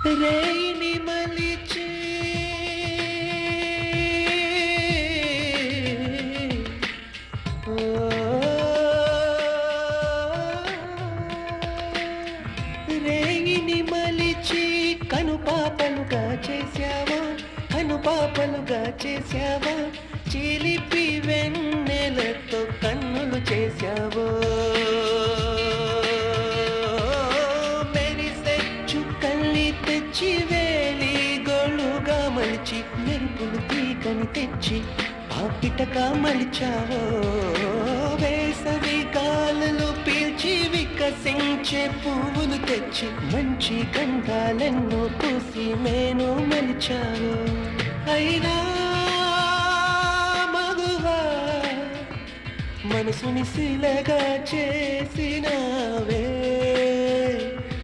Rainy మలిచి rainy మలిచి కనుపాపలుగా చేశావా, కనుపాపలుగా చేశావా, చిలిపి వెన్నెలతో కన్నులు చేశావో, మెరిసే చుక్కల్ని తెచ్చి వేలి గొళ్ళుగా మలిచి, మెరుపులు తీగని తెచ్చి పాపిటగా మలిచావో, వేసవి గాలులు పీల్చి వికసించే పువ్వులు తెచ్చి మంచి గంధాలెన్నో పూసి మేను మలిచావో, అయినా మగువా మనసుని శిలగా చేసినావే.